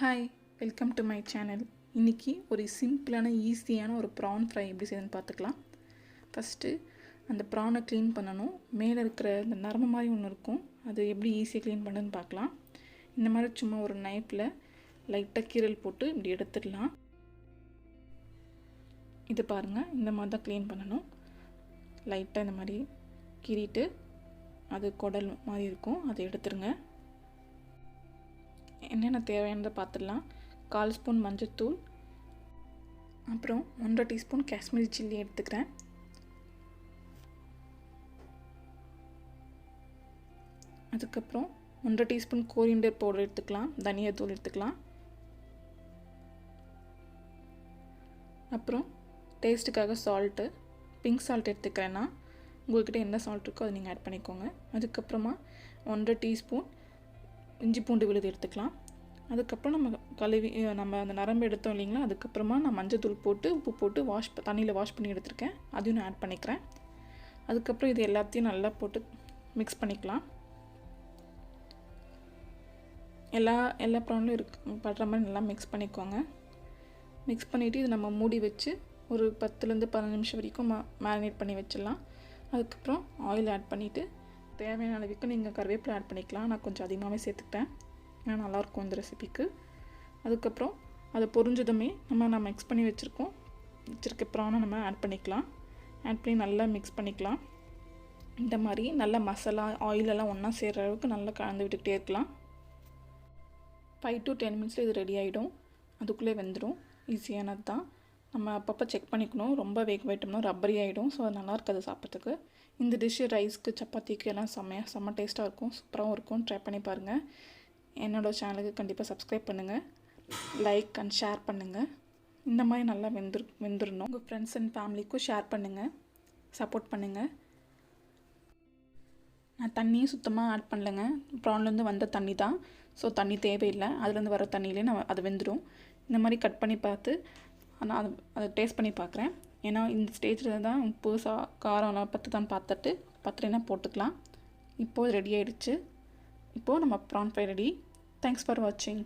Hi, welcome to my channel. இன்றைக்கி ஒரு சிம்பிளான ஈஸியான ஒரு ப்ரான் ஃப்ரை எப்படி செய்யணும்னு பார்த்துக்கலாம். ஃபஸ்ட்டு அந்த ப்ரானை க்ளீன் பண்ணணும். மேலே இருக்கிற அந்த நரம்பு மாதிரி ஒன்று இருக்கும், அது எப்படி ஈஸியாக க்ளீன் பண்ணுன்னு பார்க்கலாம். இந்த மாதிரி சும்மா ஒரு நைஃப்பில் லைட்டாக கீரல் போட்டு இப்படி எடுத்துடலாம். இது பாருங்கள், இந்த மாதிரி தான் க்ளீன் பண்ணணும். லைட்டாக இந்த மாதிரி கீறிட்டு அது குடல் மாதிரி இருக்கும், அதை எடுத்துருங்க. என்னென்ன தேவையானதை பார்த்துடலாம். 1/4 ஸ்பூன் மஞ்சள்தூள், அப்புறம் 1.5 டீஸ்பூன் காஷ்மீரி சில்லி எடுத்துக்கிறேன். அதுக்கப்புறம் 1.5 டீஸ்பூன் கோரியண்டர் பவுடர் எடுத்துக்கலாம், தனியாத்தூள் எடுத்துக்கலாம். அப்புறம் டேஸ்ட்டுக்காக சால்ட்டு, பிங்க் சால்ட் எடுத்துக்கிறேன்னா உங்கள்கிட்ட என்ன சால்ட் இருக்கோ அதை நீங்கள் ஆட் பண்ணிக்கோங்க. அதுக்கப்புறமா 1.5 டீஸ்பூன் இஞ்சி பூண்டு விழுது எடுத்துக்கலாம். அதுக்கப்புறம் நம்ம அந்த நரம்பு எடுத்தோம் இல்லைங்களா, அதுக்கப்புறமா நான் மஞ்சள் தூள் போட்டு உப்பு போட்டு தண்ணியில் வாஷ் பண்ணி எடுத்துருக்கேன், அதையும் நான் ஆட் பண்ணிக்கிறேன். அதுக்கப்புறம் இது எல்லாத்தையும் நல்லா போட்டு மிக்ஸ் பண்ணிக்கலாம். எல்லா ப்ரான்லையும் படுற மாதிரி நல்லா மிக்ஸ் பண்ணிக்கோங்க. மிக்ஸ் பண்ணிவிட்டு இது நம்ம மூடி வச்சு ஒரு 10லேருந்து 15 நிமிஷம் வரைக்கும் மேரினேட் பண்ணி வச்சிடலாம். அதுக்கப்புறம் ஆயில் ஆட் பண்ணிவிட்டு தேவையான அளவுக்கு நீங்கள் கருவேப்பிலை ஆட் பண்ணிக்கலாம். நான் கொஞ்சம் அதிகமாகவே சேர்த்துக்கிட்டேன், ஏன்னா நல்லாயிருக்கும் இந்த ரெசிபிக்கு. அதுக்கப்புறம் அதை பொரிஞ்சதுமே நம்ம மிக்ஸ் பண்ணி வச்சுருக்க ப்ரானை நம்ம ஆட் பண்ணிக்கலாம். ஆட் பண்ணி நல்லா மிக்ஸ் பண்ணிக்கலாம். இந்த மாதிரி நல்லா மசாலா ஆயிலெல்லாம் ஒன்றா சேர்கிற அளவுக்கு நல்லா கலந்து விட்டுக்கிட்டே இருக்கலாம். 5 to 10 மினிட்ஸில் இது ரெடி ஆகிடும். அதுக்குள்ளே வெந்துடும். ஈஸியானது தான். நம்ம அப்பப்போ செக் பண்ணிக்கணும். ரொம்ப வேக வைட்டோம்னா ரப்பரி ஆகிடும், ஸோ அது நல்லா இருக்காது சாப்பிட்றதுக்கு. இந்த டிஷ்ஷு ரைஸ்க்கு சப்பாத்திக்கு எல்லாம் செம்ம டேஸ்ட்டாக இருக்கும், சூப்பராகவும் இருக்கும். ட்ரை பண்ணி பாருங்கள். என்னோடய சேனலுக்கு கண்டிப்பாக சப்ஸ்கிரைப் பண்ணுங்கள், லைக் அண்ட் ஷேர் பண்ணுங்கள். இந்த மாதிரி நல்லா வெந்துடணும். உங்கள் ஃப்ரெண்ட்ஸ் அண்ட் ஃபேமிலிக்கும் ஷேர் பண்ணுங்கள், சப்போர்ட் பண்ணுங்கள். நான் தண்ணியும் சுத்தமாக ஆட் பண்ணலைங்க. ப்ரான்லேருந்து வந்த தண்ணி தான், ஸோ தண்ணி தேவையில்லை. அதுலேருந்து வர தண்ணியிலே அது வெந்துடும். இந்த மாதிரி கட் பண்ணி பார்த்து நான் அதை டேஸ்ட் பண்ணி பார்க்குறேன். ஏன்னா இந்த ஸ்டேஜில் தான் உப்பு காரம்லாம் பத்துதான் பார்த்துட்டு பத்தலைன்னா போட்டுக்கலாம். இப்போது ரெடி ஆகிடுச்சு. இப்போது நம்ம PRAN fry ready. Thanks for வாட்சிங்.